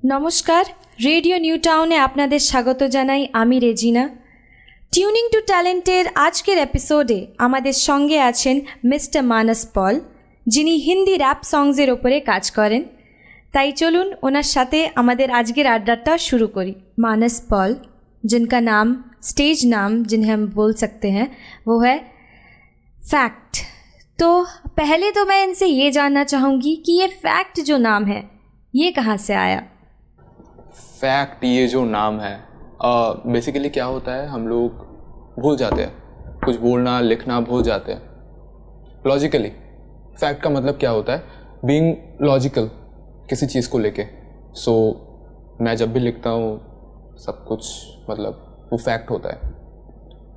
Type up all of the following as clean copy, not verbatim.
নমস্কার, radio new টাউনে আপনাদের স্বাগত জানাই। আমি রেজিনা। টিউনিং টু ট্যালেন্টের আজকের এপিসোডে আমাদের সঙ্গে আছেন মিস্টার মানস পল, যিনি হিন্দি র্যাপ সংসের ওপরে কাজ করেন। তাই চলুন ওনার সাথে আমাদের আজকের আড্ডাটা শুরু করি। मानस पॉल, जिनका नाम स्टेज नाम जिन्हें हम बोल सकते हैं वो है फैक्ट। तो पहले तो मैं इनसे ये जानना चाहूँगी कि ये फैक्ट जो नाम है ये कहाँ से आया? फैक्ट ये जो नाम है बेसिकली क्या होता है, हम लोग भूल जाते हैं, कुछ बोलना लिखना भूल जाते हैं लॉजिकली। फैक्ट का मतलब क्या होता है? बीइंग लॉजिकल किसी चीज़ को लेके। सो मैं जब भी लिखता हूँ सब कुछ मतलब वो फैक्ट होता है।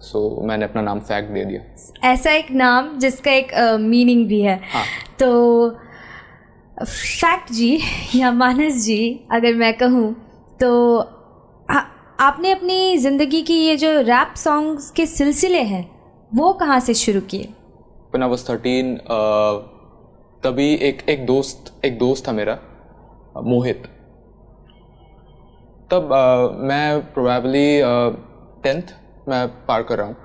सो मैंने अपना नाम फैक्ट दे दिया। ऐसा एक नाम जिसका एक मीनिंग भी है। हाँ। तो फैक्ट जी या मानस जी अगर मैं कहूँ तो आपने अपनी ज़िंदगी की ये जो रैप सॉन्ग्स के सिलसिले हैं वो कहाँ से शुरू किए? When I was 13 तभी एक दोस्त था मेरा, मोहित। तब मैं प्रोबेबली 10th मैं पार कर रहा हूँ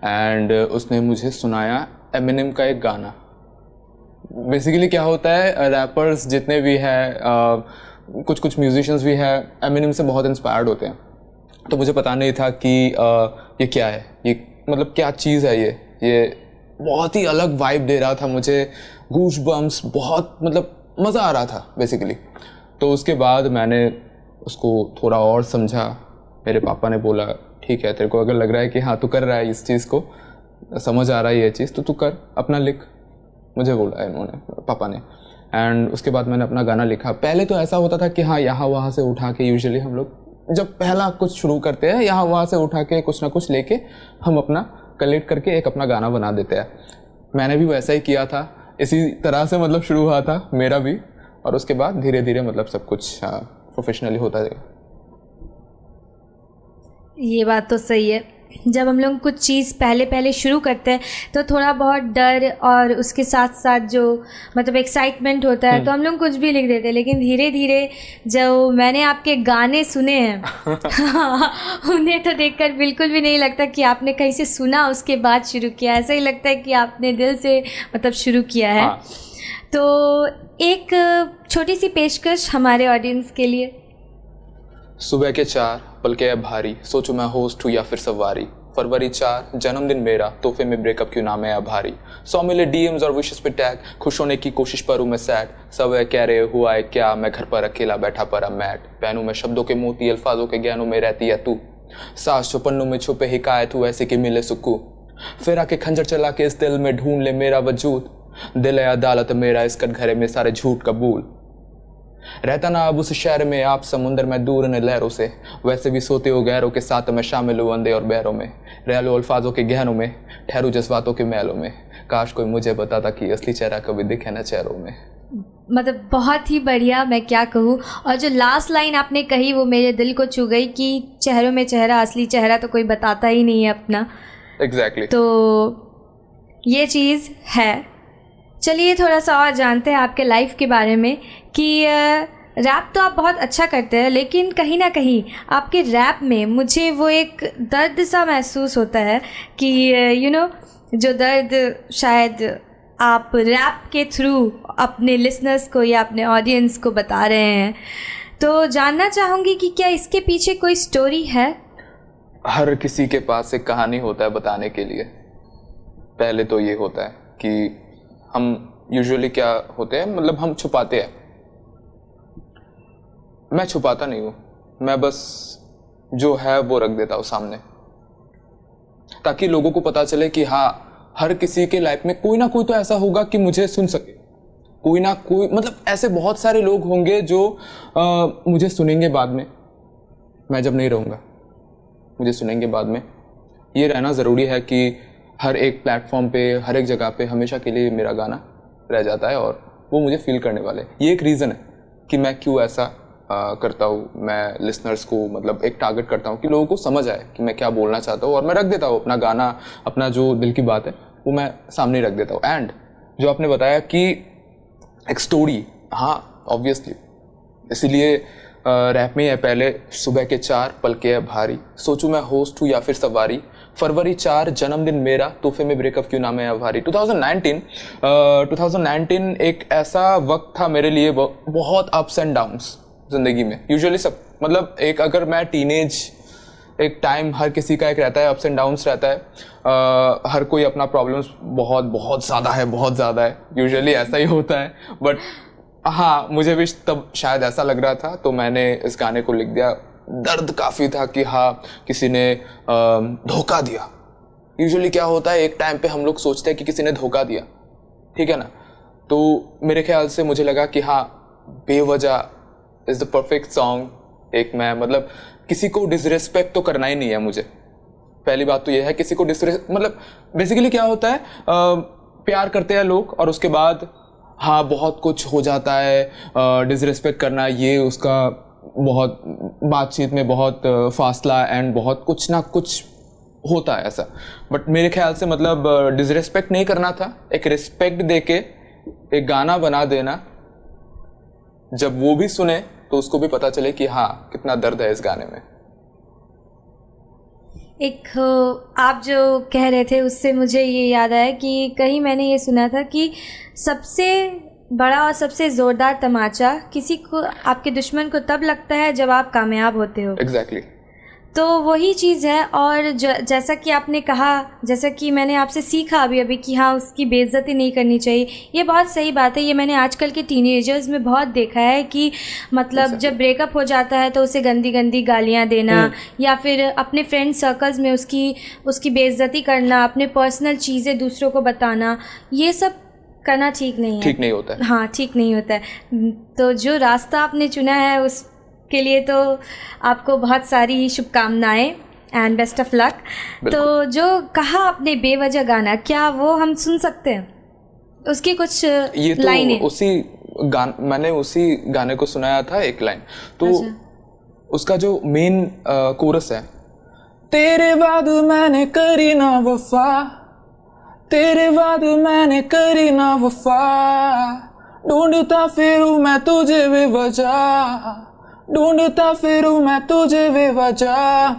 एंड उसने मुझे सुनाया एमिनेम का एक गाना। बेसिकली क्या होता है, रैपर्स जितने भी हैं कुछ म्यूजिशियंस भी हैं एमिनेम से बहुत इंस्पायर्ड होते हैं। तो मुझे पता नहीं था कि ये क्या है, ये मतलब क्या चीज़ है। ये बहुत ही अलग वाइब दे रहा था मुझे, गूज बम्स, बहुत मतलब मज़ा आ रहा था बेसिकली। तो उसके बाद मैंने उसको थोड़ा और समझा। मेरे पापा ने बोला ठीक है, तेरे को अगर लग रहा है कि हाँ तू कर रहा है इस चीज़ को, समझ आ रहा है ये चीज़, तो तू कर, अपना लिख, मुझे बोला है इन्होंने, पापा ने। एंड उसके बाद मैंने अपना गाना लिखा। पहले तो ऐसा होता था कि हाँ यहाँ वहाँ से उठा के, यूजुअली हम लोग जब पहला कुछ शुरू करते हैं यहाँ वहाँ से उठा के कुछ ना कुछ लेके हम अपना कलेक्ट करके एक अपना गाना बना देते हैं। मैंने भी वैसा ही किया था, इसी तरह से मतलब शुरू हुआ था मेरा भी। और उसके बाद धीरे धीरे मतलब सब कुछ प्रोफेशनली होता है। ये बात तो सही है। जब हम लोग कुछ चीज़ पहले शुरू करते हैं तो थोड़ा बहुत डर और उसके साथ साथ जो मतलब एक्साइटमेंट होता है तो हम लोग कुछ भी लिख देते हैं। लेकिन धीरे धीरे जो मैंने आपके गाने सुने हैं उन्हें तो देखकर बिल्कुल भी नहीं लगता कि आपने कहीं से सुना उसके बाद शुरू किया। ऐसा ही लगता है कि आपने दिल से मतलब शुरू किया है। हाँ। तो एक छोटी सी पेशकश हमारे ऑडियंस के लिए। सुबह के 4 पल के भारी, सोचो मैं होस्ट हूँ या फिर सवारी। फरवरी 4 जन्मदिन मेरा, तोहफे में ब्रेकअप क्यों नाम है भारी। 100 मिले डीएम्स और विशेस पे टैग, खुश होने की कोशिश पर हूँ मैं सैड। सब कह रहे हुआ है क्या, मैं घर पर अकेला बैठा पड़ा मैट। पहनूं मैं शब्दों के मोती, अल्फाजों के ज्ञानों में रहती है तू। सास जो पन्नों में छुपे हिकायत हूँ ऐसे कि मिले सुकून। फिर आके खंजर चला के इस दिल में ढूंढ ले मेरा वजूद। दिल है अदालत मेरा, इस कटघरे में सारे झूठ कबूल। रहता ना अब उस शहर में, आप समुंदर में दूर न लहरों से। वैसे भी सोते हो गहरों के साथ, मैं शामिल हूँ अंधे और बहरों में। रह लो अल्फाजों के गहनों में, ठहरू जज्बातों के महलों में। काश कोई मुझे बताता कि असली चेहरा कभी दिखे ना चेहरों में। मतलब बहुत ही बढ़िया, मैं क्या कहूँ। और जो लास्ट लाइन आपने कही वो मेरे दिल को छू गई कि चेहरों में चेहरा, असली चेहरा तो कोई बताता ही नहीं है अपना। एग्जैक्टली। तो ये चीज़ है। चलिए थोड़ा सा और जानते हैं आपके लाइफ के बारे में कि रैप तो आप बहुत अच्छा करते हैं, लेकिन कहीं ना कहीं आपके रैप में मुझे वो एक दर्द सा महसूस होता है कि जो दर्द शायद आप रैप के थ्रू अपने लिसनर्स को या अपने ऑडियंस को बता रहे हैं। तो जानना चाहूँगी कि क्या इसके पीछे कोई स्टोरी है? हर किसी के पास एक कहानी होता है बताने के लिए। पहले तो ये होता है कि हम यूजुअली क्या होते हैं, मतलब हम छुपाते हैं। मैं छुपाता नहीं हूँ, मैं बस जो है वो रख देता हूँ सामने, ताकि लोगों को पता चले कि हाँ हर किसी के लाइफ में कोई ना कोई तो ऐसा होगा कि मुझे सुन सके। कोई ना कोई मतलब ऐसे बहुत सारे लोग होंगे जो मुझे सुनेंगे बाद में, मैं जब नहीं रहूँगा मुझे सुनेंगे बाद में। ये रहना ज़रूरी है कि हर एक प्लेटफॉर्म पे, हर एक जगह पे हमेशा के लिए मेरा गाना रह जाता है और वो मुझे फील करने वाले। ये एक रीज़न है कि मैं क्यों ऐसा करता हूँ। मैं लिसनर्स को मतलब एक टारगेट करता हूँ कि लोगों को समझ आए कि मैं क्या बोलना चाहता हूँ, और मैं रख देता हूँ अपना गाना, अपना जो दिल की बात है वो मैं सामने रख देता हूँ। एंड जो आपने बताया कि एक स्टोरी, हाँ ऑब्वियसली इसीलिए रैप में है पहले, सुबह के 4 पल के है भारी, सोचूं मैं होस्ट हूँ या फिर सवारी, फरवरी 4 जन्मदिन मेरा, तोहफे में ब्रेकअप क्यों नाम है भारी। 2019 एक ऐसा वक्त था मेरे लिए, बहुत अप्स एंड डाउन्स ज़िंदगी में। यूजुअली सब मतलब एक अगर मैं टीनेज, एक टाइम हर किसी का एक रहता है, अप्स एंड डाउन्स रहता है। हर कोई अपना प्रॉब्लम्स बहुत ज़्यादा है, यूजुअली ऐसा ही होता है। बट हाँ, मुझे भी तब शायद ऐसा लग रहा था, तो मैंने इस गाने को लिख दिया। दर्द काफ़ी था कि हाँ, किसी ने धोखा दिया। यूजुअली क्या होता है, एक टाइम पे हम लोग सोचते हैं कि किसी ने धोखा दिया, ठीक है ना। तो मेरे ख्याल से मुझे लगा कि हाँ, बेवजह इज़ द परफेक्ट सॉन्ग। एक मैं मतलब किसी को डिसरिस्पेक्ट तो करना ही नहीं है मुझे। पहली बात तो ये है, किसी को मतलब बेसिकली क्या होता है, प्यार करते हैं लोग और उसके बाद हाँ बहुत कुछ हो जाता है, डिसरिस्पेक्ट करना, ये उसका बहुत बातचीत में बहुत फासला एंड बहुत कुछ ना कुछ होता है ऐसा। बट मेरे ख्याल से मतलब डिसरिस्पेक्ट नहीं करना था, एक रिस्पेक्ट देके एक गाना बना देना, जब वो भी सुने तो उसको भी पता चले कि हाँ कितना दर्द है इस गाने में। एक आप जो कह रहे थे उससे मुझे ये याद आया कि कहीं मैंने ये सुना था कि सबसे बड़ा और सबसे ज़ोरदार तमाचा किसी को, आपके दुश्मन को तब लगता है जब आप कामयाब होते हो। एग्जैक्टली। तो वही चीज़ है। और जैसा कि आपने कहा, जैसा कि मैंने आपसे सीखा अभी कि हाँ, उसकी बेइज्जती नहीं करनी चाहिए, ये बहुत सही बात है। ये मैंने आजकल के टीनेजर्स में बहुत देखा है कि मतलब जब ब्रेकअप हो जाता है तो उसे गंदी गंदी गालियाँ देना या फिर अपने फ्रेंड सर्कल्स में उसकी बेइज्जती करना, अपने पर्सनल चीज़ें दूसरों को बताना, ये सब करना ठीक नहीं है। ठीक नहीं होता है। हाँ, ठीक नहीं होता है। तो जो रास्ता आपने चुना है उसके लिए तो आपको बहुत सारी शुभकामनाएं एंड बेस्ट ऑफ लक। तो जो कहा आपने बेवजह गाना, क्या वो हम सुन सकते हैं? उसकी कुछ लाइनें। मैंने उसी गाने को सुनाया था, एक लाइन तो उसका जो मेन कोरस है, तेरे बाद मैंने करी ना वफा, तेरे बाद मैंने करी ना वफा, ढूंढता फिरूं मैं तुझे बेवजह, ढूंढता फिरूं मैं तुझे बेवजह।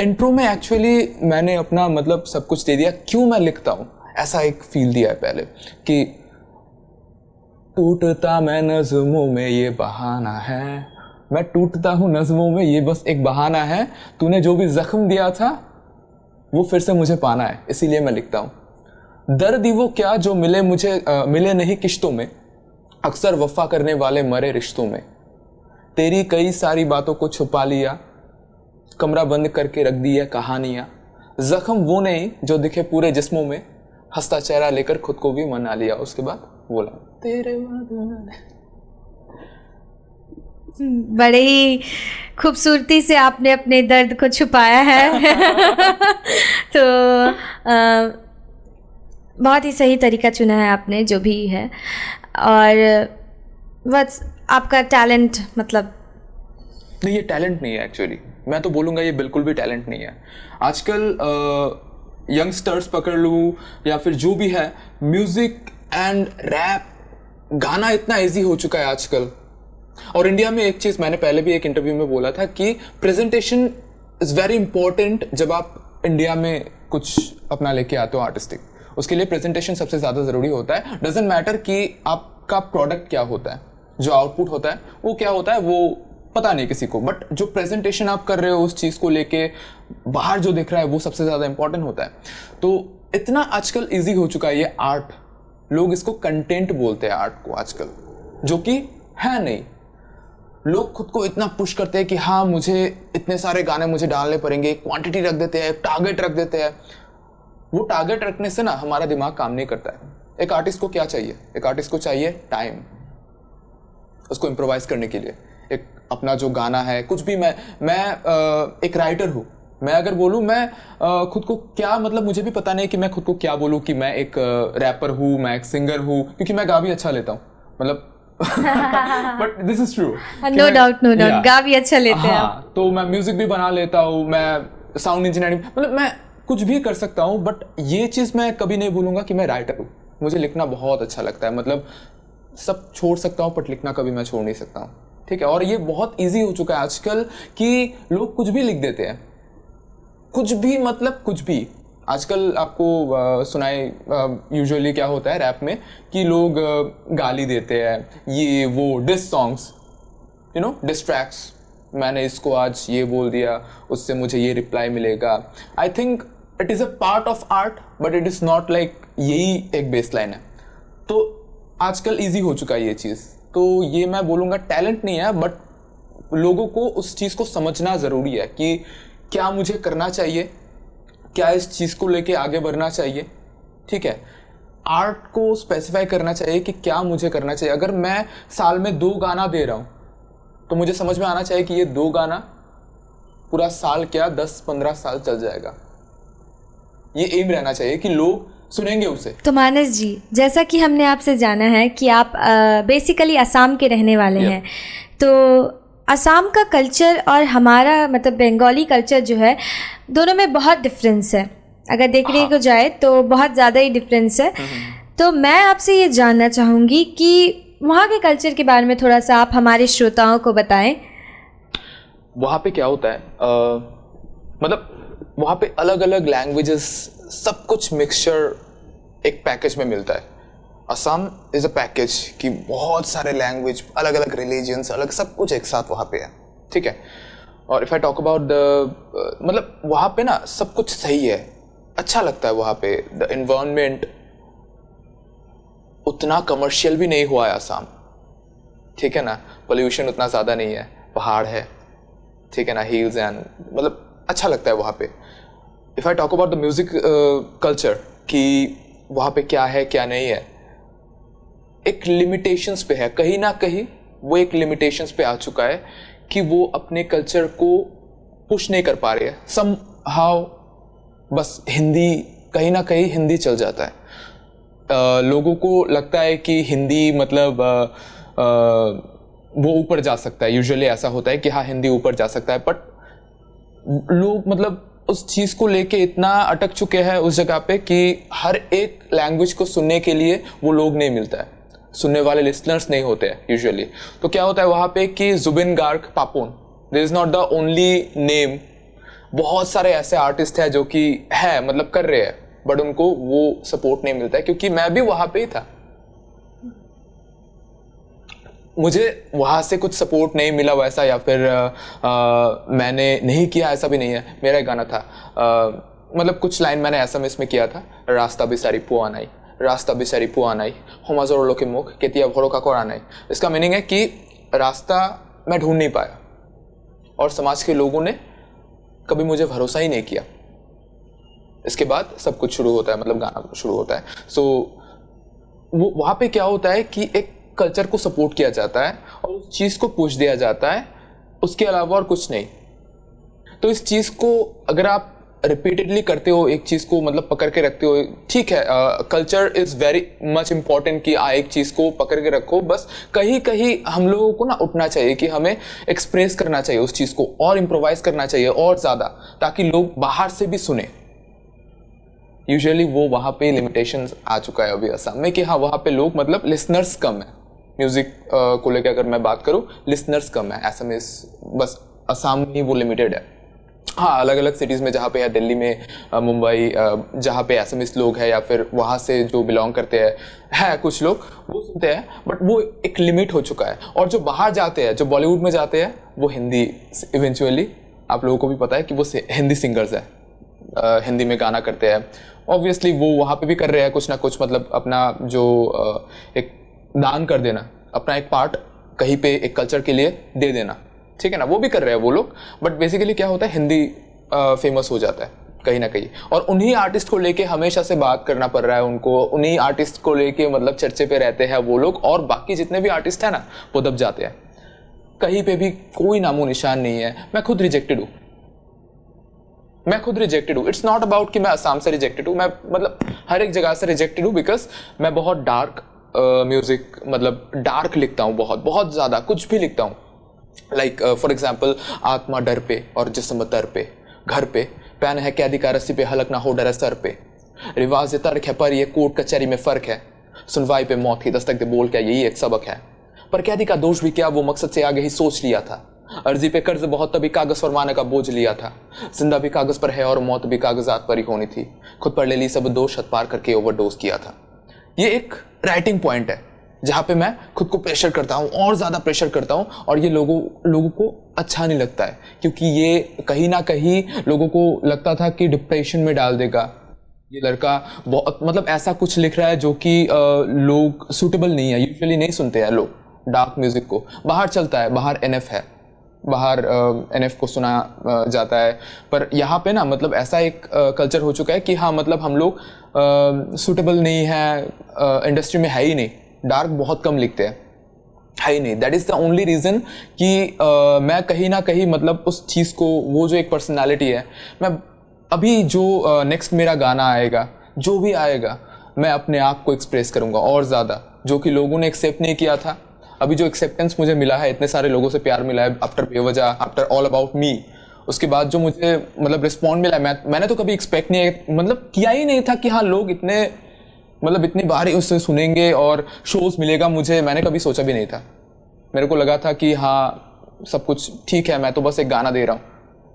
इंट्रो में एक्चुअली मैंने अपना मतलब सब कुछ दे दिया, क्यों मैं लिखता हूँ ऐसा एक फील दिया है पहले कि टूटता मैं नज़्मों में ये बहाना है, मैं टूटता हूँ नज़्मों में ये बस एक बहाना है, तूने जो भी जख्म दिया था वो फिर से मुझे पाना है, इसीलिए मैं लिखता हूँ। दर्द ही वो क्या जो मिले मुझे मिले नहीं किश्तों में, अक्सर वफा करने वाले मरे रिश्तों में, तेरी कई सारी बातों को छुपा लिया, कमरा बंद करके रख दी है कहानियाँ, जख्म वो नहीं जो दिखे पूरे जिस्मों में, हंसता चेहरा लेकर खुद को भी मना लिया। उसके बाद बोला तेरे बाद। बड़े ही खूबसूरती से आपने अपने दर्द को छुपाया है। तो बहुत ही सही तरीका चुना है आपने, जो भी है। और बस आपका टैलेंट, मतलब नहीं, ये टैलेंट नहीं है एक्चुअली, मैं तो बोलूँगा ये बिल्कुल भी टैलेंट नहीं है। आजकल यंगस्टर्स पकड़ लूँ या फिर जो भी है, म्यूज़िक एंड रैप गाना इतना इजी हो चुका है आजकल। और इंडिया में एक चीज़ मैंने पहले भी एक इंटरव्यू में बोला था कि प्रेजेंटेशन इज़ वेरी इंपॉर्टेंट। जब आप इंडिया में कुछ अपना लेके आते हो आर्टिस्टिक, उसके लिए प्रेजेंटेशन सबसे ज़्यादा ज़रूरी होता है। डजेंट मैटर कि आपका प्रोडक्ट क्या होता है, जो आउटपुट होता है वो क्या होता है वो पता नहीं किसी को, बट जो प्रेजेंटेशन आप कर रहे हो उस चीज़ को लेके बाहर जो दिख रहा है वो सबसे ज़्यादा इंपॉर्टेंट होता है। तो इतना आजकल ईजी हो चुका है ये आर्ट, लोग इसको कंटेंट बोलते हैं आर्ट को आजकल, जो कि है नहीं। लोग खुद को इतना पुश करते हैं कि हाँ मुझे इतने सारे गाने मुझे डालने पड़ेंगे, क्वांटिटी रख देते हैं, टारगेट रख देते हैं। वो टारगेट रखने से ना हमारा दिमाग काम नहीं करता है। एक आर्टिस्ट को क्या चाहिए? एक आर्टिस्ट को चाहिए टाइम, उसको इम्प्रोवाइज करने के लिए। एक अपना जो गाना है, कुछ भी, मैं एक राइटर हूँ, मैं अगर बोलूँ मैं खुद को क्या, मतलब मुझे भी पता नहीं कि मैं खुद को क्या बोलूँ कि मैं एक रैपर हूँ, मैं एक सिंगर हूँ, क्योंकि मैं गा भी अच्छा लेता हूँ, मतलब but this is true, no doubt गा भी अच्छा लेते हैं। हाँ, तो मैं म्यूजिक भी बना लेता हूँ, मैं साउंड इंजीनियरिंग, मतलब मैं कुछ भी कर सकता हूँ। बट ये चीज़ मैं कभी नहीं बोलूँगा कि मैं राइटर हूँ। मुझे लिखना बहुत अच्छा लगता है, मतलब सब छोड़ सकता हूँ बट लिखना कभी मैं छोड़ नहीं सकता हूँ, ठीक है। और ये बहुत इजी हो चुका है आजकल कि लोग कुछ भी लिख देते हैं, कुछ भी, मतलब कुछ भी। आजकल आपको सुनाए यूजुअली क्या होता है रैप में कि लोग गाली देते हैं, ये वो these songs, you know, distracts, मैंने इसको आज ये बोल दिया, उससे मुझे ये रिप्लाई मिलेगा। I think it is a part of art, but it is not like यही एक बेस लाइन है। तो आजकल ईजी हो चुका है ये चीज़। तो ये मैं बोलूँगा टैलेंट नहीं है, बट लोगों को उस चीज़ को समझना ज़रूरी है कि क्या मुझे करना चाहिए, क्या इस चीज़ को लेके आगे बढ़ना चाहिए, ठीक है। आर्ट को स्पेसिफाई करना चाहिए कि क्या मुझे करना चाहिए। अगर मैं साल में 2 गाना दे रहा हूँ तो मुझे समझ में आना चाहिए कि ये 2 गाना पूरा साल क्या 10-15 साल चल जाएगा। ये एम रहना चाहिए कि लोग सुनेंगे उसे। तो मानस जी, जैसा कि हमने आपसे जाना है कि आप बेसिकली असम के रहने वाले हैं, तो असम का कल्चर और हमारा मतलब बंगाली कल्चर जो है, दोनों में बहुत डिफरेंस है। अगर देखने को जाए तो बहुत ज़्यादा ही डिफरेंस है। तो मैं आपसे ये जानना चाहूँगी कि वहाँ के कल्चर के बारे में थोड़ा सा आप हमारे श्रोताओं को बताएं। वहाँ पे क्या होता है, मतलब वहाँ पे अलग अलग लैंग्वेजेस, सब कुछ मिक्सचर एक पैकेज में मिलता है। असम इज़ अ पैकेज कि बहुत सारे लैंग्वेज, अलग अलग रिलीजन्स, अलग सब कुछ एक साथ वहाँ पे है, ठीक है। और if I talk about the, मतलब वहाँ पे ना सब कुछ सही है, अच्छा लगता है वहाँ पे। द एनवायरनमेंट उतना कमर्शियल भी नहीं हुआ है असम, ठीक है ना। पोल्यूशन उतना ज़्यादा नहीं है, पहाड़ है, ठीक है ना, हिल्स एंड, मतलब अच्छा लगता है वहाँ पे। If I talk about the music culture कि वहाँ पे क्या है क्या नहीं है, एक लिमिटेशंस पे है, कहीं ना कहीं वो एक लिमिटेशंस पे आ चुका है कि वो अपने कल्चर को पुश नहीं कर पा रहे हैं। सम हाउ बस हिंदी, कहीं ना कहीं हिंदी चल जाता है। लोगों को लगता है कि हिंदी मतलब वो ऊपर जा सकता है, यूजुअली ऐसा होता है कि हाँ हिंदी ऊपर जा सकता है, बट लोग मतलब उस चीज़ को लेके इतना अटक चुके हैं उस जगह पे कि हर एक लैंग्वेज को सुनने के लिए वो लोग नहीं मिलता है, सुनने वाले लिसनर्स नहीं होते हैं यूजुअली। तो क्या होता है वहाँ पे कि Zubeen Garg Papon, this is not the only name, बहुत सारे ऐसे आर्टिस्ट हैं जो कि है मतलब कर रहे हैं, बट उनको वो सपोर्ट नहीं मिलता है। क्योंकि मैं भी वहाँ पे ही था, मुझे वहाँ से कुछ सपोर्ट नहीं मिला वैसा, या फिर मैंने नहीं किया ऐसा भी नहीं है। मेरा एक गाना था, मतलब कुछ लाइन मैंने एसएमएस में किया था, रास्ता बिसारी पुआ नाई, रास्ता बिसारी पुआ नाई, होमाजोर लोके मुख केतिया भोरो का कोरा नाई। इसका मीनिंग है कि रास्ता मैं ढूंढ नहीं पाया और समाज के लोगों ने कभी मुझे भरोसा ही नहीं किया। इसके बाद सब कुछ शुरू होता है, मतलब गाना शुरू होता है। सो वो वहाँ पे क्या होता है कि एक कल्चर को सपोर्ट किया जाता है और उस चीज़ को पुश दिया जाता है, उसके अलावा और कुछ नहीं। तो इस चीज़ को अगर आप रिपीटेडली करते हो, एक चीज़ को मतलब पकड़ के रखते हो, ठीक है, culture is very much important कि एक चीज़ को पकड़ के रखो। बस कहीं कहीं हम लोगों को ना उठना चाहिए कि हमें एक्सप्रेस करना चाहिए उस चीज़ को, और इम्प्रोवाइज करना चाहिए और ज़्यादा, ताकि लोग बाहर से भी सुने। यूजुअली वो वहाँ पे लिमिटेशंस आ चुका है अभी असम में कि हाँ वहाँ पे लोग मतलब लिसनर्स कम है। म्यूज़िक को लेकर अगर मैं बात करूँ, लिसनर्स कम है एसएमएस, बस असम में ही वो लिमिटेड है। हाँ अलग अलग सिटीज़ में जहाँ पे है, दिल्ली में, मुंबई, जहाँ पे एसएमएस लोग हैं या फिर वहाँ से जो बिलोंग करते हैं कुछ लोग वो सुनते हैं, बट वो एक लिमिट हो चुका है। और जो बाहर जाते हैं, जो बॉलीवुड में जाते हैं, वो हिंदी इवेंचुअली, आप लोगों को भी पता है कि वो हिंदी सिंगर्स हैं, हिंदी में गाना करते हैं। ऑब्वियसली वो वहाँ पे भी कर रहे हैं कुछ ना कुछ, मतलब अपना जो एक दान कर देना, अपना एक पार्ट कहीं पे एक कल्चर के लिए दे देना, ठीक है ना, वो भी कर रहे हैं वो लोग। बट बेसिकली क्या होता है, हिंदी फेमस हो जाता है कहीं ना कहीं, और उन्हीं आर्टिस्ट को लेके हमेशा से बात करना पड़ रहा है उनको, उन्हीं आर्टिस्ट को लेके मतलब चर्चे पे रहते हैं वो लोग, और बाकी जितने भी आर्टिस्ट हैं ना वो दब जाते हैं। कहीं पे भी कोई नामो निशान नहीं है। मैं खुद रिजेक्टेड हूँ, इट्स नॉट अबाउट कि मैं असम से रिजेक्टेड हूँ, मैं मतलब हर एक जगह से रिजेक्टेड हूँ, बिकॉज मैं बहुत डार्क म्यूजिक, मतलब डार्क लिखता हूँ, बहुत बहुत ज़्यादा कुछ भी लिखता हूँ। लाइक फॉर एग्जाम्पल, आत्मा डर पे और जिस्म तर पे, घर पे पैन है कैदी का रस्सी पे, हलक ना हो डरे सर पे, रिवाज तर्क है पर ये कोर्ट कचहरी में फ़र्क है, सुनवाई पे मौत की दस्तक दे बोल क्या यही एक सबक है, पर क्या दिखा दोष भी क्या, वो मकसद से आगे ही सोच लिया था। अर्जी पे कर्ज बहुत तभी कागज फरमाने का बोझ लिया था। जिंदा भी कागज पर है और मौत भी कागजात पर ही होनी थी। खुद पर ले ली सब दोष, हद पार करके ओवरडोज किया था। ये एक राइटिंग पॉइंट है जहाँ पे मैं खुद को प्रेशर करता हूँ और ज़्यादा प्रेशर करता हूँ, और ये लोगों को अच्छा नहीं लगता है, क्योंकि ये कहीं ना कहीं लोगों को लगता था कि डिप्रेशन में डाल देगा। ये लड़का बहुत मतलब ऐसा कुछ लिख रहा है जो कि लोग सूटेबल नहीं है, यूजुअली नहीं सुनते हैं लोग डार्क म्यूजिक को। बाहर चलता है, बाहर एनएफ है, बाहर एनएफ को सुना जाता है, पर यहाँ पे ना मतलब ऐसा एक कल्चर हो चुका है कि हाँ मतलब हम लोग सूटेबल नहीं है, इंडस्ट्री में है ही नहीं, डार्क बहुत कम लिखते हैं, है ही नहीं। That is the only reason कि मैं कहीं ना कहीं मतलब उस चीज़ को, वो जो एक पर्सनालिटी है, मैं अभी जो नेक्स्ट मेरा गाना आएगा, जो भी आएगा, मैं अपने आप को एक्सप्रेस करूँगा और ज़्यादा, जो कि लोगों ने एक्सेप्ट नहीं किया था। अभी जो एक्सेप्टेंस मुझे मिला है, इतने सारे लोगों से प्यार मिला है आफ्टर बेवजह, आफ्टर ऑल अबाउट मी, उसके बाद जो मुझे मतलब रिस्पॉन्ड मिला है, मैंने तो कभी एक्सपेक्ट नहीं मतलब किया ही नहीं था कि हाँ लोग इतने मतलब इतनी बार ही उससे सुनेंगे और शोज मिलेगा मुझे, मैंने कभी सोचा भी नहीं था। मेरे को लगा था कि हाँ सब कुछ ठीक है, मैं तो बस एक गाना दे रहा हूँ।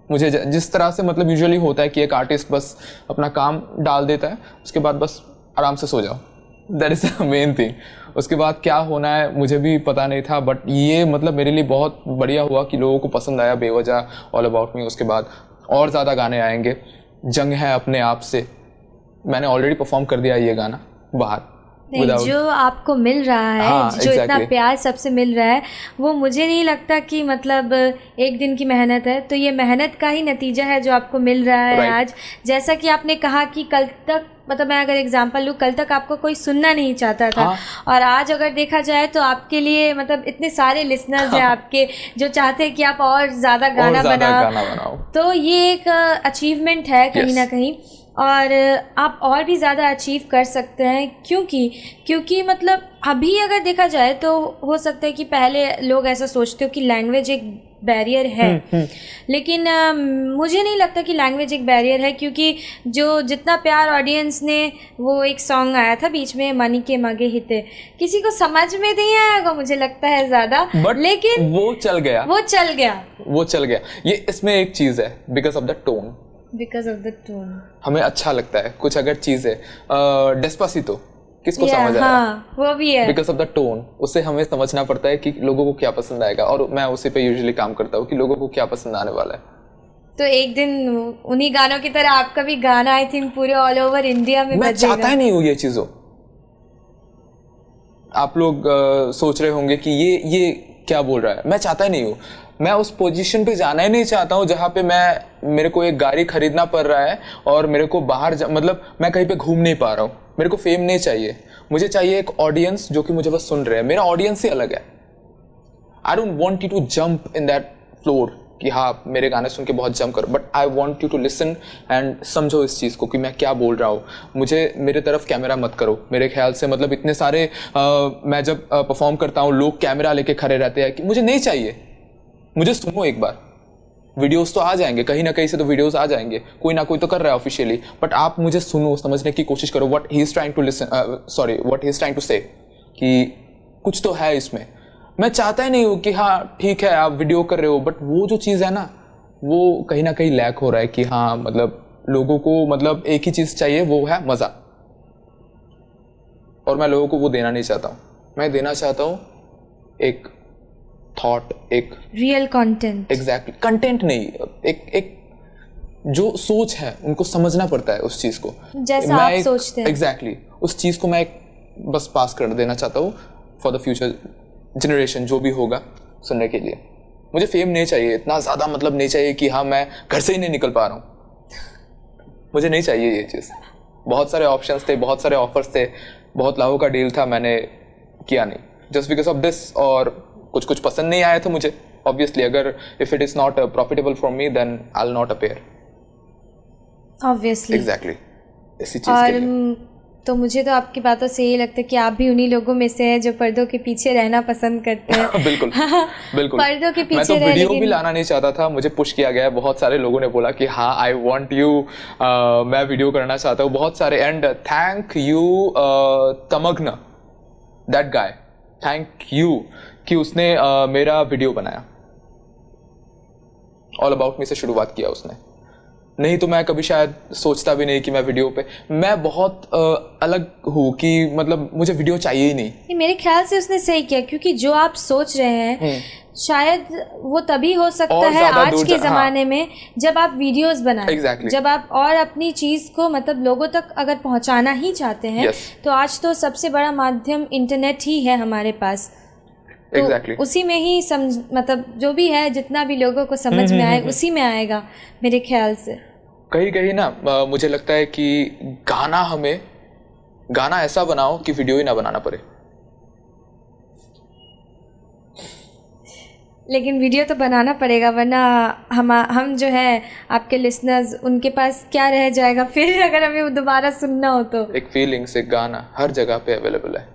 मुझे जिस तरह से मतलब यूजुअली होता है कि एक आर्टिस्ट बस अपना काम डाल देता है, उसके बाद बस आराम से सो जाओ, that is the main thing. उसके बाद क्या होना है मुझे भी पता नहीं था, बट ये मतलब मेरे लिए बहुत बढ़िया हुआ कि लोगों को पसंद आया बेवजह, ऑल अबाउट मी। उसके बाद और ज़्यादा गाने आएंगे, जंग है अपने आप से, मैंने ऑलरेडी परफॉर्म कर दिया ये गाना बाहर। नहीं, जो आपको मिल रहा है, हाँ, जो इतना प्यार सबसे मिल रहा है, वो मुझे नहीं लगता कि मतलब एक दिन की मेहनत है, तो ये मेहनत का ही नतीजा है जो आपको मिल रहा है आज। जैसा कि आपने कहा कि कल तक मतलब मैं अगर एग्जांपल लूँ, कल तक आपको कोई सुनना नहीं चाहता था, और आज अगर देखा जाए तो आपके लिए मतलब इतने सारे लिसनर्स हैं आपके जो चाहते हैं कि आप और ज़्यादा गाना बनाओ। तो ये एक अचीवमेंट है कहीं ना कहीं, और आप और भी ज़्यादा अचीव कर सकते हैं, क्योंकि मतलब अभी अगर देखा जाए तो हो सकता है कि पहले लोग ऐसा सोचते हो कि लैंग्वेज एक बैरियर है, लेकिन मुझे नहीं लगता कि लैंग्वेज एक बैरियर है, क्योंकि जो जितना प्यार ऑडियंस ने, वो एक सॉन्ग आया था बीच में, मनी के मगे हिते, किसी को समझ में नहीं आएगा मुझे लगता है ज़्यादा, लेकिन वो चल गया। ये इसमें एक चीज़ है, बिकॉज ऑफ द टोन, हमें अच्छा लगता है कुछ अगर चीज़ है। डेस्पासितो किसको समझ आया? वो भी है, बिकॉज ऑफ द टोन, उससे हमें समझना पड़ता है कि लोगों को क्या पसंद आएगा, और मैं उसी पे यूजुअली काम करता हूँ कि लोगों को क्या पसंद आने वाला है। तो एक दिन उन्हीं गानों की तरह आपका भी गाना आई थिंक पूरे ऑल ओवर इंडिया में मैं चाहता ही नहीं हूँ ये चीज़ों। आप लोग सोच रहे होंगे कि ये क्या बोल रहा है, मैं चाहता ही नहीं हूँ। मैं उस पोजीशन पे जाना ही नहीं चाहता हूँ जहाँ पे मेरे को एक गाड़ी खरीदना पड़ रहा है और मेरे को बाहर मतलब मैं कहीं पे घूम नहीं पा रहा हूँ। मेरे को फेम नहीं चाहिए, मुझे चाहिए एक ऑडियंस जो कि मुझे बस सुन रहे हैं। मेरा ऑडियंस ही अलग है। I don't want you to jump in that floor कि हाँ मेरे गाने सुन के बहुत जंप करो, but I want you to listen and समझो इस चीज़ को कि मैं क्या बोल रहा हूँ। मुझे मेरे तरफ कैमरा मत करो। मेरे ख्याल से मतलब इतने सारे मैं जब परफॉर्म करता हूँ लोग कैमरा लेके खड़े रहते हैं कि मुझे नहीं चाहिए, मुझे सुनो एक बार। वीडियोस तो आ जाएंगे, कहीं ना कहीं से तो वीडियोस आ जाएंगे, कोई ना कोई तो कर रहा है ऑफिशियली, बट आप मुझे सुनो, समझने की कोशिश करो what he is trying to listen, what he is trying to say, कि कुछ तो है इसमें। मैं चाहता ही नहीं हूँ कि हाँ ठीक है आप वीडियो कर रहे हो, बट वो जो चीज़ है ना वो कहीं ना कहीं लैक हो रहा है कि हाँ मतलब लोगों को मतलब एक ही चीज़ चाहिए, वो है मज़ा, और मैं लोगों को वो देना नहीं चाहता हूँ। मैं देना चाहता हूँ एक थॉट, एक रियल कंटेंट। एग्जैक्टली, कंटेंट नहीं, एक जो सोच है उनको समझना पड़ता है उस चीज़ को, जैसा आप सोचते हैं। एग्जैक्टली उस चीज़ को मैं एक बस पास कर देना चाहता हूँ फॉर द फ्यूचर जनरेशन जो भी होगा सुनने के लिए। मुझे फेम नहीं चाहिए, इतना ज़्यादा मतलब नहीं चाहिए कि हाँ मैं घर से ही नहीं निकल पा रहा हूँ। मुझे नहीं चाहिए ये चीज़। बहुत सारे ऑप्शंस थे, बहुत सारे ऑफर्स थे, बहुत लाखों का डील था, मैंने किया नहीं जस्ट बिकॉज ऑफ दिस। और कुछ पसंद नहीं आया था मुझे ऑब्वियसली। अगर if it is not profitable for me then I will not appear obviously. Exactly इसी चीज़ के लिए। तो मुझे तो आपकी बातों से यही लगता है कि आप भी उन्हीं लोगों में से हैं जो पर्दों के पीछे रहना पसंद करते हैं। बिल्कुल बिल्कुल पर्दों के पीछे मैं तो वीडियो भी लाना नहीं चाहता था, मुझे पुश किया गया है। बहुत सारे लोगों ने बोला कि हाँ आई वांट यू, मैं वीडियो करना चाहता हूँ, बहुत सारे। एंड थैंक यू तमग्न, दैट गाय, थैंक यू कि उसने मेरा वीडियो बनाया, ऑल अबाउट मी से शुरुआत किया उसने। नहीं तो मैं कभी शायद सोचता भी नहीं कि मैं वीडियो पे, मैं बहुत अलग हूँ कि मतलब मुझे वीडियो चाहिए ही नहीं। मेरे ख्याल से उसने सही किया, क्योंकि जो आप सोच रहे हैं शायद वो तभी हो सकता है आज के ज़माने में जब आप वीडियोस बनाएं। Exactly. जब आप और अपनी चीज़ को मतलब लोगों तक अगर पहुंचाना ही चाहते हैं, तो आज तो सबसे बड़ा माध्यम इंटरनेट ही है हमारे पास। तो उसी में ही मतलब जो भी है, जितना भी लोगों को समझ में आए उसी में आएगा मेरे ख्याल से। कहीं ना मुझे लगता है कि गाना ऐसा बनाओ कि वीडियो ही ना बनाना पड़े। लेकिन वीडियो तो बनाना पड़ेगा, वरना हम जो है आपके लिसनर्स, उनके पास क्या रह जाएगा फिर अगर हमें दोबारा सुनना हो तो। एक फीलिंग्स, एक गाना हर जगह पे अवेलेबल है।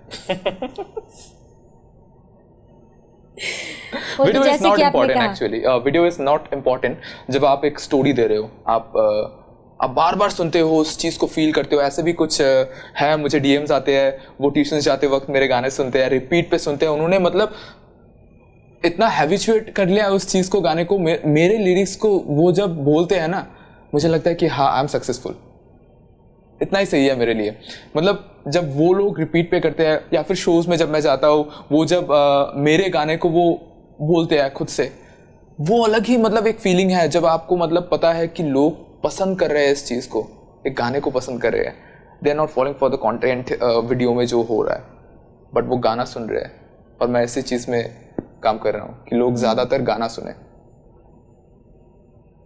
Video is not important actually, video is not important. जब आप एक स्टोरी दे रहे हो, आप बार बार सुनते हो, उस चीज़ को फील करते हो। ऐसे भी कुछ है, मुझे डीएम्स आते हैं, वो ट्यूशन जाते वक्त मेरे गाने सुनते हैं, रिपीट पे सुनते हैं। उन्होंने मतलब इतना हैबिचुएट कर लिया उस चीज़ को, गाने को, मेरे लिरिक्स को। वो जब बोलते हैं ना, मुझे लगता है कि हाँ, आई एम सक्सेसफुल। इतना ही सही है मेरे लिए। मतलब जब वो लोग रिपीट पे करते हैं, या फिर शोज़ में जब मैं जाता हूँ, वो जब मेरे गाने को वो बोलते हैं खुद से, वो अलग ही मतलब एक फीलिंग है। जब आपको मतलब पता है कि लोग पसंद कर रहे हैं इस चीज़ को, एक गाने को पसंद कर रहे हैं, they are not following for the content video में जो हो रहा है, बट वो गाना सुन रहे हैं। और मैं ऐसी चीज़ में काम कर रहा हूँ कि लोग ज़्यादातर गाना सुने।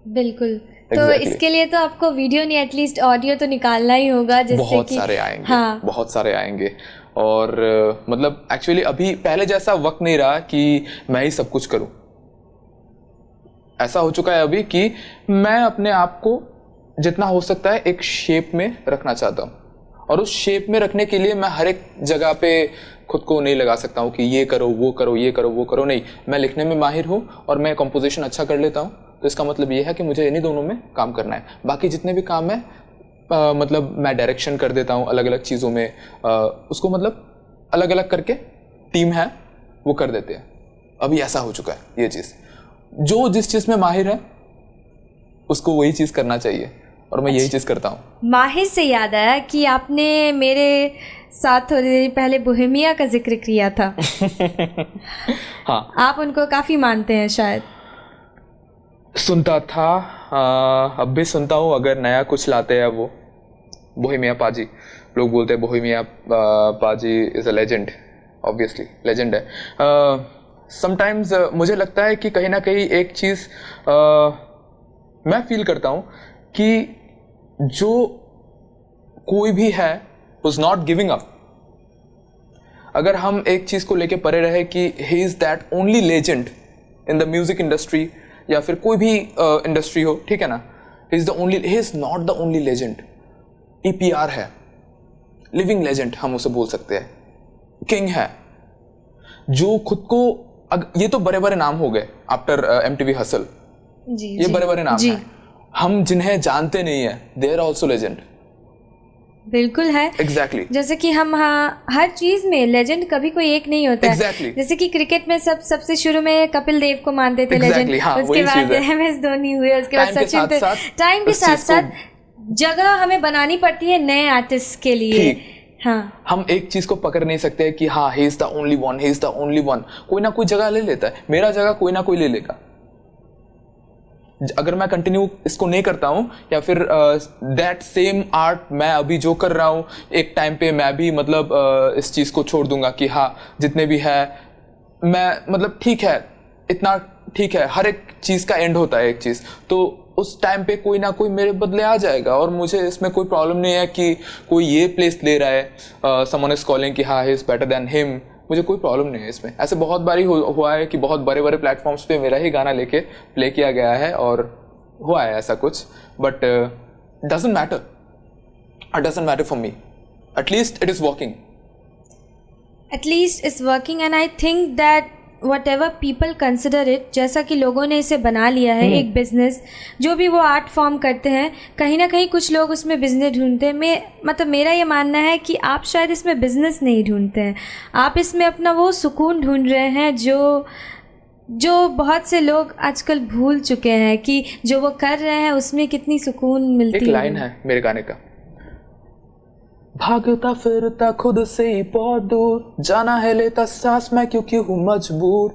बिल्कुल। तो इसके लिए तो आपको वीडियो नहीं, एटलीस्ट ऑडियो तो निकालना ही होगा, जिससे बहुत सारे आएंगे। हाँ। बहुत सारे आएंगे। और मतलब एक्चुअली अभी पहले जैसा वक्त नहीं रहा कि मैं ही सब कुछ करूं। ऐसा हो चुका है अभी कि मैं अपने आप को जितना हो सकता है एक शेप में रखना चाहता हूं, और उस शेप में रखने के लिए मैं हर एक जगह पे खुद को नहीं लगा सकता हूं कि ये करो, वो करो, ये करो, वो करो। नहीं, मैं लिखने में माहिर हूं और मैं कंपोजिशन अच्छा कर लेता हूं, तो इसका मतलब ये है कि मुझे इन्हीं दोनों में काम करना है। बाकी जितने भी काम है मतलब मैं डायरेक्शन कर देता हूँ अलग अलग चीज़ों में, उसको मतलब अलग अलग करके टीम है वो कर देते हैं। अभी ऐसा हो चुका है ये चीज़, जो जिस चीज़ में माहिर है उसको वही चीज़ करना चाहिए, और मैं यही चीज़ करता हूँ। माहिर से याद आया कि आपने मेरे साथ थोड़ी देर पहले बोहेमिया का जिक्र किया था। हाँ, आप उनको काफ़ी मानते हैं शायद। सुनता था, अब भी सुनता हूँ। अगर नया कुछ लाते हैं वो बोहेमिया पाजी, लोग बोलते हैं बोहेमिया पाजी is a legend, obviously legend है। समटाइम्स मुझे लगता है कि कहीं ना कहीं एक चीज़ मैं फील करता हूँ कि जो कोई भी है who's not giving up, अगर हम एक चीज़ को लेके परे रहे कि he is that only legend in the music industry या फिर कोई भी इंडस्ट्री हो, ठीक है ना, he is not the only legend, EPR है, लिविंग लेजेंड हम उसे बोल सकते हैं, किंग है, जो खुद को ये तो बड़े बड़े नाम हो गए आफ्टर MTV हसल, ये बड़े बड़े नाम हैं। हम जिन्हें जानते नहीं है, दे आर ऑल्सो लेजेंड। बिल्कुल है, एग्जैक्टली। जैसे कि हम हर चीज में लेजेंड कभी कोई एक नहीं होता है। जैसे कि क्रिकेट में सबसे शुरू में कपिल देव को मानते थे लेजेंड, उसके बाद MS धोनी हुए, उसके बाद सचिन। टाइम के साथ साथ जगह हमें बनानी पड़ती है नए आर्टिस्ट के लिए। हाँ, हम एक चीज को पकड़ नहीं सकते कि हाँ he is the only one, he is the only one. कोई ना कोई जगह ले लेता है, मेरा जगह कोई ना कोई ले लेगा। अगर मैं कंटिन्यू इसको नहीं करता हूँ, या फिर दैट सेम आर्ट मैं अभी जो कर रहा हूँ, एक टाइम पे मैं भी मतलब इस चीज़ को छोड़ दूंगा कि हाँ जितने भी है मैं मतलब ठीक है, इतना ठीक है, हर एक चीज़ का एंड होता है एक चीज़, तो उस टाइम पे कोई ना कोई मेरे बदले आ जाएगा। और मुझे इसमें कोई प्रॉब्लम नहीं है कि कोई ये प्लेस ले रहा है, समवन इज कॉलिंग कि हाँ he is better than him, मुझे कोई प्रॉब्लम नहीं है इसमें। ऐसे बहुत बारी हुआ है कि बहुत बड़े बड़े प्लेटफॉर्म्स पे मेरा ही गाना लेके प्ले किया गया है और हुआ है ऐसा कुछ, but doesn't matter, it doesn't matter for me, at least it is working, at least it's working. And I think that what ever people consider it, जैसा कि लोगों ने इसे बना लिया है एक बिज़नेस, जो भी वो आर्ट फॉर्म करते हैं कहीं ना कहीं कुछ लोग उसमें बिज़नेस ढूंढते हैं। मतलब मेरा ये मानना है कि आप शायद इसमें बिज़नेस नहीं ढूंढते हैं, आप इसमें अपना वो सुकून ढूंढ रहे हैं जो बहुत से लोग आजकल भूल चुके हैं कि जो वो कर रहे हैं उसमें कितनी सुकून मिलती है। एक लाइन है मेरे गाने का, भागता फिरता खुद से ही बहुत दूर, जाना है लेता सांस मैं क्योंकि हूं मजबूर,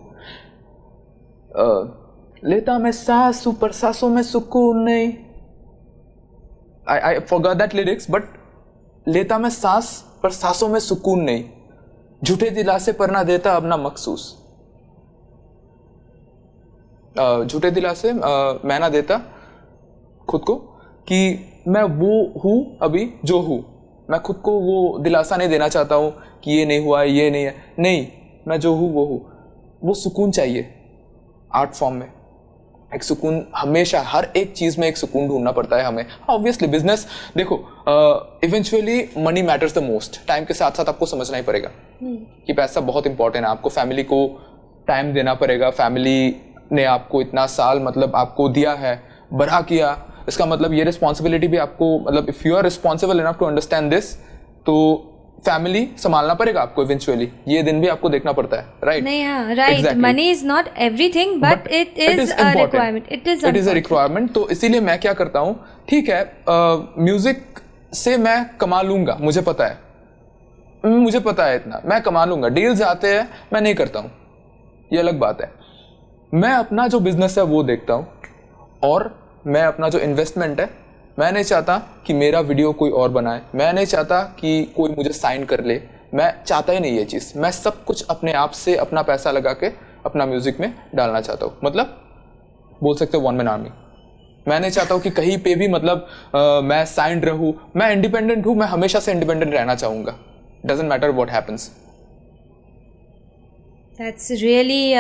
लेता मैं सांस ऊपर सांसों में सुकून नहीं, I forgot that lyrics, but लेता मैं सांस पर सांसों में सुकून नहीं, झूठे दिलासे पर ना देता अब ना मखसूस, झूठे दिलासे मैं ना देता खुद को कि मैं वो हूं अभी जो हूं, मैं खुद को वो दिलासा नहीं देना चाहता हूँ कि ये नहीं हुआ, ये नहीं है, नहीं, मैं जो हूँ वो हूँ। वो सुकून चाहिए आर्ट फॉर्म में, एक सुकून हमेशा, हर एक चीज़ में एक सुकून ढूंढना पड़ता है हमें। ऑब्वियसली बिजनेस, देखो eventually money matters the most, time के साथ साथ आपको समझना ही पड़ेगा कि पैसा बहुत इंपॉर्टेंट है, आपको फैमिली को टाइम देना पड़ेगा, फैमिली ने आपको इतना साल मतलब आपको दिया है, बड़ा किया, इसका मतलब ये रिस्पॉन्सिबिलिटी भी आपको, मतलब if you are responsible enough to understand this, तो फैमिली संभालना पड़ेगा आपको इवेंचुअली, ये दिन भी आपको देखना पड़ता है, राइट? नहीं, हाँ, right, money is not everything but it is a requirement, it is a requirement. तो इसीलिए मैं क्या करता हूँ, ठीक है, म्यूजिक से मैं कमा लूंगा, मुझे पता है इतना मैं कमा लूंगा, डील्स आते हैं, मैं नहीं करता हूँ, ये अलग बात है। मैं अपना जो बिजनेस है वो देखता हूँ, और मैं अपना जो इन्वेस्टमेंट है, मैं नहीं चाहता कि मेरा वीडियो कोई और बनाए, मैं नहीं चाहता कि कोई मुझे साइन कर ले, मैं चाहता ही नहीं ये चीज़, मैं सब कुछ अपने आप से अपना पैसा लगा के अपना म्यूजिक में डालना चाहता हूँ, मतलब बोल सकते हो वन मैन आर्मी। मैं नहीं चाहता हूँ कि कहीं पे भी मतलब मैं साइंड रहूँ, मैं इंडिपेंडेंट हूँ, मैं हमेशा से इंडिपेंडेंट रहना चाहूँगा, doesn't matter what happens. That's really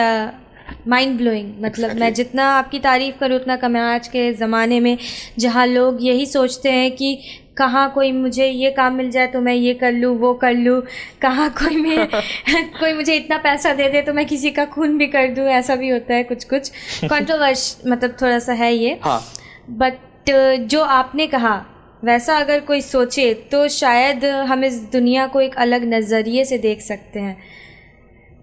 mind blowing, मतलब मैं जितना आपकी तारीफ़ करूँ उतना कम है। आज के ज़माने में जहाँ लोग यही सोचते हैं कि कहाँ कोई मुझे ये काम मिल जाए तो मैं ये कर लूँ, वो कर लूँ, कहाँ कोई मुझे इतना पैसा दे दे तो मैं किसी का खून भी कर दूँ, ऐसा भी होता है कुछ कंट्रोवर्स मतलब थोड़ा सा है ये। हाँ। बट जो आपने कहा वैसा अगर कोई सोचे तो शायद हम इस दुनिया को एक अलग नज़रिए से देख सकते हैं।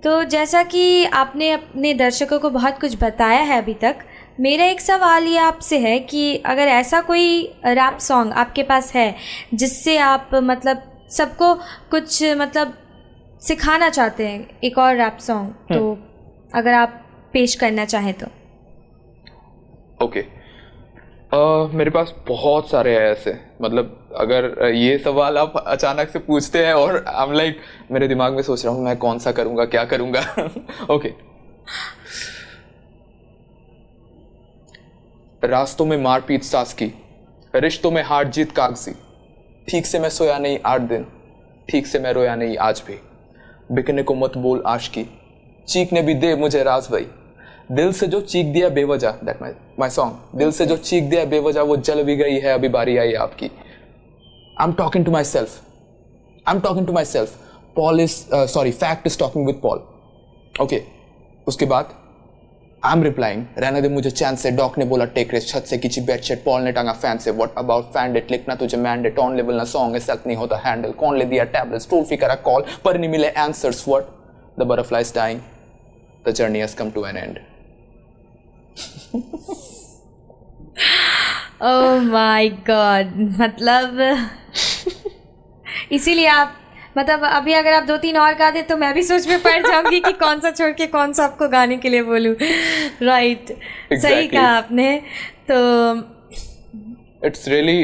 तो जैसा कि आपने अपने दर्शकों को बहुत कुछ बताया है अभी तक, मेरा एक सवाल ये आपसे है कि अगर ऐसा कोई रैप सॉन्ग आपके पास है जिससे आप मतलब सबको कुछ मतलब सिखाना चाहते हैं, एक और रैप सॉन्ग, तो अगर आप पेश करना चाहें तो। ओके, मेरे पास बहुत सारे हैं ऐसे, मतलब अगर ये सवाल आप अचानक से पूछते हैं और आई एम लाइक मेरे दिमाग में सोच रहा हूँ मैं कौन सा करूँगा, क्या करूँगा। ओके, रास्तों में मारपीट सास की, रिश्तों में हार जीत कागजी, ठीक से मैं सोया नहीं 8 दिन, ठीक से मैं रोया नहीं आज भी, बिकने को मत बोल आशिकी, चीखने भी दे मुझे राज भाई, दिल से जो चीख दिया बेवजह, दैट माय सॉन्ग, दिल से जो चीख दिया बेवजह वो जल भी गई है, अभी बारी आई आपकी। I am talking to myself, Paul is fact is talking with Paul. Okay, उसके बाद आई एम रिप्लाइंग, रहने दे मुझे चैन से, डॉक ने बोला टेक रेस्ट, छत से खींची बेडशीट, पॉल ने टांगा फैन से, व्हाट अबाउट फैंडेट, लिखना तुझे मैंडेट, ऑन लेवल ना सॉन्ग है, सेल्फ नहीं होता हैंडल, कौन ले दिया टैबलेट, टोल फ्री करा कॉल, पर नहीं मिले answers, what, the butterfly is dying, the journey has come to an end. Oh my god, मतलब इसीलिए आप मतलब अभी अगर आप 2-3 और गा दे तो मैं भी सोच में पड़ जाऊंगी कि कौन सा छोड़ के कौन सा आपको गाने के लिए बोलूं। राइट, सही कहा आपने। तो इट्स रियली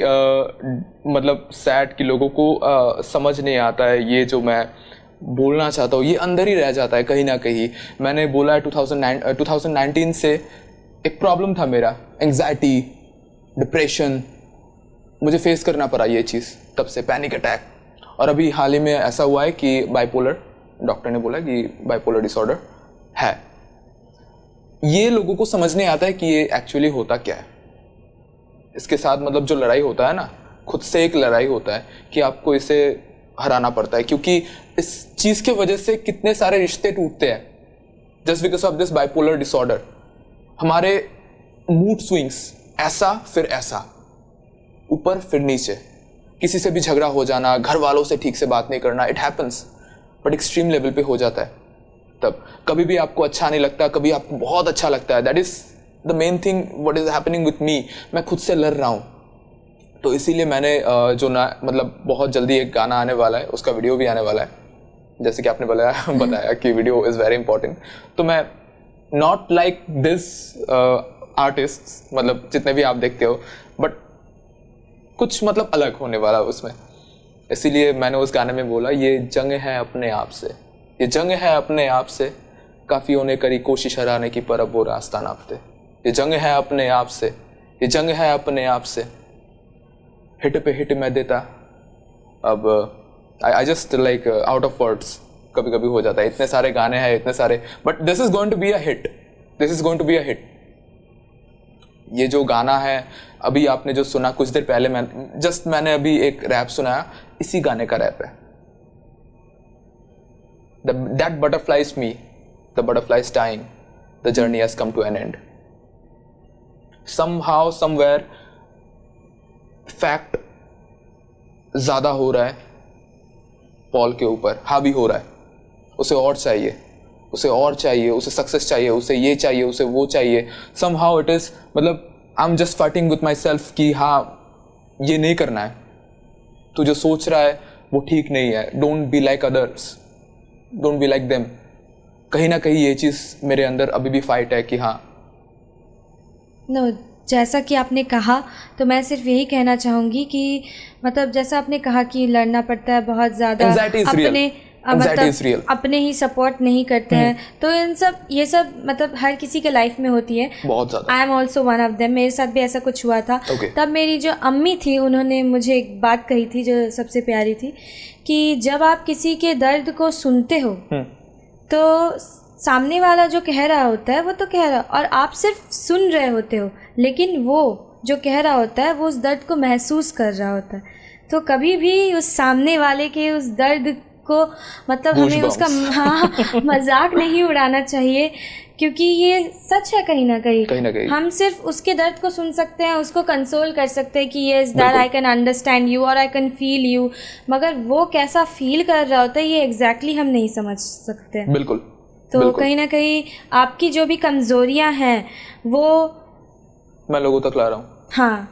मतलब सैड कि लोगों को समझ नहीं आता है ये जो मैं बोलना चाहता हूँ, ये अंदर ही रह जाता है कहीं ना कहीं। मैंने बोला है 2019 से एक प्रॉब्लम था मेरा, एंग्जाइटी, डिप्रेशन, मुझे फेस करना पड़ा ये चीज़, तब से पैनिक अटैक। और अभी हाल ही में ऐसा हुआ है कि बाइपोलर, डॉक्टर ने बोला कि बाइपोलर डिसऑर्डर है। ये लोगों को समझ नहीं आता है कि ये एक्चुअली होता क्या है। इसके साथ मतलब जो लड़ाई होता है ना, खुद से एक लड़ाई होता है कि आपको इसे हराना पड़ता है, क्योंकि इस चीज़ के वजह से कितने सारे रिश्ते टूटते हैं, just because of this bipolar disorder हमारे मूड स्विंग्स, ऐसा फिर ऐसा, ऊपर फिर नीचे, किसी से भी झगड़ा हो जाना, घर वालों से ठीक से बात नहीं करना, it happens, but extreme level पे हो जाता है। तब कभी भी आपको अच्छा नहीं लगता, कभी आपको बहुत अच्छा लगता है। That is the main thing what is happening with me. मैं खुद से लड़ रहा हूँ। तो इसीलिए मैंने जो ना मतलब बहुत जल्दी एक गाना आने वाला है, उसका वीडियो भी आने वाला है, जैसे कि आपने बताया कि वीडियो इज़ वेरी इंपॉर्टेंट। तो मैं नॉट लाइक दिस आर्टिस्ट, मतलब जितने भी आप देखते हो, बट कुछ मतलब अलग होने वाला उसमें। इसीलिए मैंने उस गाने में बोला, ये जंग है अपने आप से, ये जंग है अपने आप से, काफ़ियों ने करी कोशिश हराने की पर अब वो रास्ता नापते। ये जंग है अपने आप से, ये जंग है अपने आप से, हिट पे हिट मैं देता। अब I just like out of words, कभी कभी हो जाता है। इतने सारे गाने हैं, इतने सारे, but this is going to be a hit, this is going to be a hit. ये जो गाना है अभी आपने जो सुना कुछ देर पहले, मैंने अभी एक रैप सुनाया, इसी गाने का रैप है। That butterfly is me, the butterfly is dying, the journey has come to an end. Somehow, somewhere, fact ज्यादा हो रहा है पॉल के ऊपर, हावी हो रहा है। उसे और चाहिए, उसे और चाहिए, उसे सक्सेस चाहिए, उसे ये चाहिए, उसे वो चाहिए। somehow it is, मतलब I am just fighting with my self कि हाँ ये नहीं करना है, तू जो सोच रहा है वो ठीक नहीं है, don't be like others, don't be like them. कहीं ना कहीं ये चीज़ मेरे अंदर अभी भी फाइट है कि हाँ। नो, जैसा कि आपने कहा, तो मैं सिर्फ यही कहना चाहूँगी कि मतलब जैसा आपने कहा कि लड़ना पड़ता है बहुत ज़्यादा, अपने ही सपोर्ट नहीं करते हैं, तो इन सब ये सब मतलब हर किसी के लाइफ में होती है, बहुत ज़्यादा। I am also one of them. मेरे साथ भी ऐसा कुछ हुआ था। तब मेरी जो अम्मी थी, उन्होंने मुझे एक बात कही थी जो सबसे प्यारी थी, कि जब आप किसी के दर्द को सुनते हो तो सामने वाला जो कह रहा होता है वो तो कह रहा, और आप सिर्फ सुन रहे होते हो, लेकिन वो जो कह रहा होता है वो उस दर्द को महसूस कर रहा होता है। तो कभी भी उस सामने वाले के उस दर्द को मतलब हमें उसका मजाक नहीं उड़ाना चाहिए, क्योंकि ये सच है। कहीं ना कहीं हम सिर्फ उसके दर्द को सुन सकते हैं, उसको कंसोल कर सकते हैं कि ये is that I can understand you और आई कैन फील यू, मगर वो कैसा फील कर रहा होता है ये एग्जैक्टली हम नहीं समझ सकते। बिल्कुल। तो कहीं ना कहीं आपकी जो भी कमज़ोरियाँ हैं वो मैं लोगों तक ला रहा हूँ। हाँ,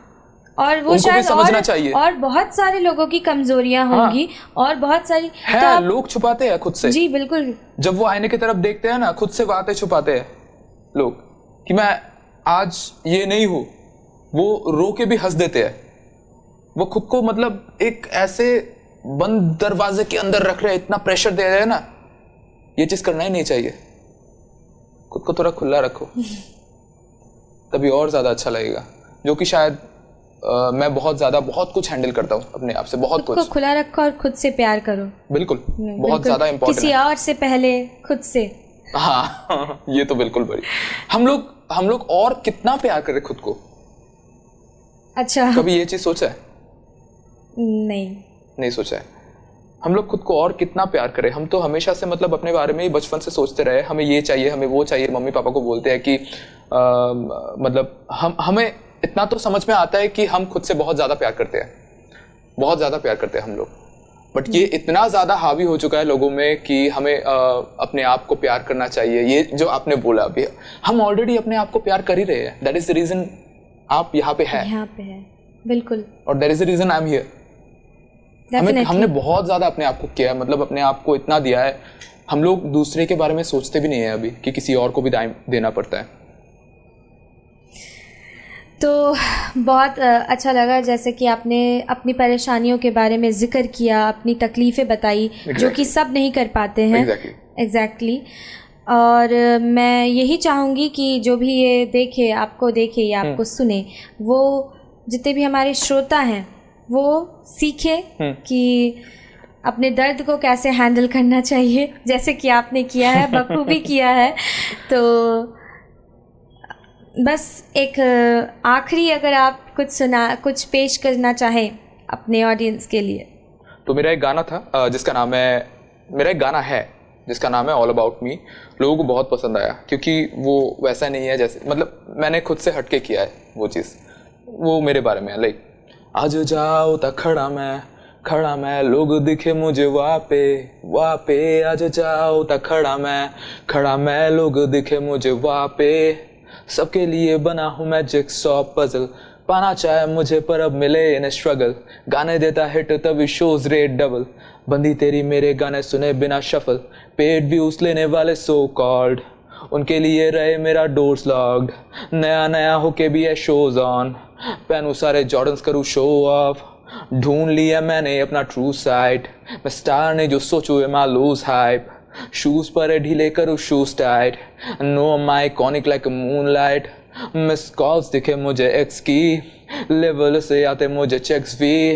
और वो शायद समझना चाहिए। और बहुत सारे लोगों की कमजोरियां होंगी, और बहुत सारी है, तो लोग छुपाते हैं खुद से। जी बिल्कुल। जब वो आईने की तरफ देखते हैं ना, खुद से बातें छुपाते हैं लोग कि मैं आज ये नहीं हूँ, वो रो के भी हंस देते हैं। वो खुद को मतलब एक ऐसे बंद दरवाजे के अंदर रख रहे हैं, इतना प्रेशर दे रहे हैं ना, ये चीज करना ही नहीं चाहिए। खुद को थोड़ा खुला रखो, तभी और ज्यादा अच्छा लगेगा। जो कि शायद मैं बहुत कुछ हैंडल करता हूँ अपने आप से, बहुत कुछ। खुला रखो और खुद से प्यार करो। बिल्कुल, बहुत ज्यादा इम्पोर्टेंट। किसी और से पहले खुद से। हाँ ये तो बिल्कुल बड़ी। हम लोग और कितना प्यार करें खुद को। अच्छा, कभी ये चीज सोचा है? नहीं सोचा है। हम लोग खुद को और कितना प्यार करें। हम तो हमेशा से मतलब अपने बारे में ही बचपन से सोचते रहे, हमें ये चाहिए, हमें वो चाहिए। मम्मी पापा को बोलते हैं कि मतलब हमें इतना तो समझ में आता है कि हम खुद से बहुत ज़्यादा प्यार करते हैं, बहुत ज़्यादा प्यार करते हैं हम लोग। बट ये इतना ज़्यादा हावी हो चुका है लोगों में कि हमें अपने आप को प्यार करना चाहिए। ये जो आपने बोला अभी, हम ऑलरेडी अपने आप को प्यार कर ही रहे हैं। दैट इज द रीज़न आप यहाँ पे है, बिल्कुल। और that is the reason I am here. हमने बहुत ज़्यादा अपने आप को किया, मतलब अपने आप को इतना दिया है। हम लोग दूसरे के बारे में सोचते भी नहीं है अभी कि किसी और को भी देना पड़ता है। तो बहुत अच्छा लगा जैसे कि आपने अपनी परेशानियों के बारे में जिक्र किया, अपनी तकलीफ़ें बताई, जो कि सब नहीं कर पाते हैं। एग्जैक्टली। और मैं यही चाहूँगी कि जो भी ये देखे, आपको देखे या आपको सुने, वो जितने भी हमारे श्रोता हैं वो सीखे कि अपने दर्द को कैसे हैंडल करना चाहिए, जैसे कि आपने किया है, बखूबी किया है। तो बस एक आखिरी, अगर आप कुछ पेश करना चाहें अपने ऑडियंस के लिए। तो मेरा एक गाना था जिसका नाम है, मेरा एक गाना है जिसका नाम है ऑल अबाउट मी, लोगों को बहुत पसंद आया क्योंकि वो वैसा नहीं है जैसे, मतलब मैंने खुद से हटके किया है वो चीज़, वो मेरे बारे में है। लाइक आज जाओ ता खड़ा मैं लोग दिखे मुझे वहाँ पे आज जाओ ता खड़ा मैं लोग दिखे मुझे वहाँ पे, सबके लिए बना हूँ मैं जिक्सॉ पजल, पाना चाहे मुझे पर अब मिले इन स्ट्रगल, गाने देता हिट तभी शोज रेट डबल, बंदी तेरी मेरे गाने सुने बिना शफल, पेड व्यूज लेने वाले सो कॉल्ड, उनके लिए रहे मेरा डोर्स लॉक्ड, नया होके भी है शोज ऑन, पहनूं सारे जॉर्डन्स करूँ शो ऑफ, ढूंढ लिया मैंने अपना ट्रू साइड, मैं स्टार ने जो सोचू है माई लूज हाइप, शूज पर ढीले करूँ shoes tight, know my conic like moonlight, miss calls दिखे मुझे एक्स की, लेवल से आते मुझे चेक्स भी,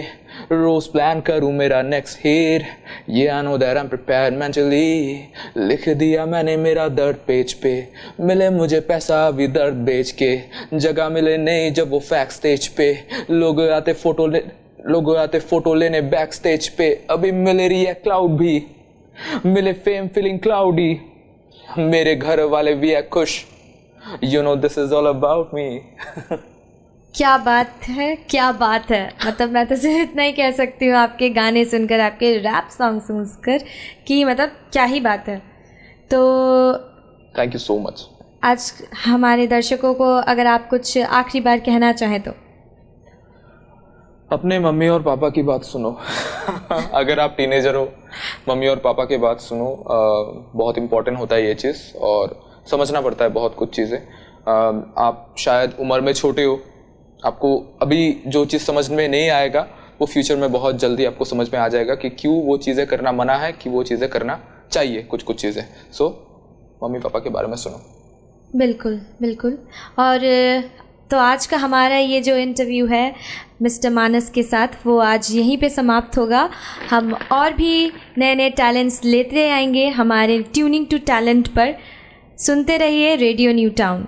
रोज प्लान करूँ मेरा नेक्स्ट हिट, ये I know that I am prepared mentally, लिख दिया मैंने मेरा दर्द पेज पे, मिले मुझे पैसा भी दर्द बेच के, जगह मिले नहीं जब वो फैक्स स्टेज पे, लोग आते फोटो लेने बैक स्टेज पे, अभी मिले रही है क्लाउड भी, मिले फेम फीलिंग क्लाउडी, मेरे घर वाले भी है खुश, you know this is all about me. क्या बात है, मतलब मैं तो सिर्फ इतना ही कह सकती हूँ आपके गाने सुनकर, आपके रैप सॉन्ग सुनकर कि मतलब क्या ही बात है। तो थैंक यू सो मच। आज हमारे दर्शकों को अगर आप कुछ आखिरी बार कहना चाहें तो। अपने मम्मी और पापा की बात सुनो अगर आप टीनेजर हो, मम्मी और पापा की बात सुनो, बहुत इम्पोर्टेंट होता है ये चीज़, और समझना पड़ता है बहुत कुछ चीज़ें। आप शायद उम्र में छोटे हो, आपको अभी जो चीज़ समझ में नहीं आएगा वो फ्यूचर में बहुत जल्दी आपको समझ में आ जाएगा कि क्यों वो चीज़ें करना मना है, कि वो चीज़ें करना चाहिए कुछ चीज़ें। सो मम्मी पापा के बारे में सुनो। बिल्कुल। और तो आज का हमारा ये जो इंटरव्यू है मिस्टर मानस के साथ, वो आज यहीं पे समाप्त होगा। हम और भी नए टैलेंट्स लेते आएंगे हमारे ट्यूनिंग टू टैलेंट पर। सुनते रहिए रेडियो न्यू टाउन।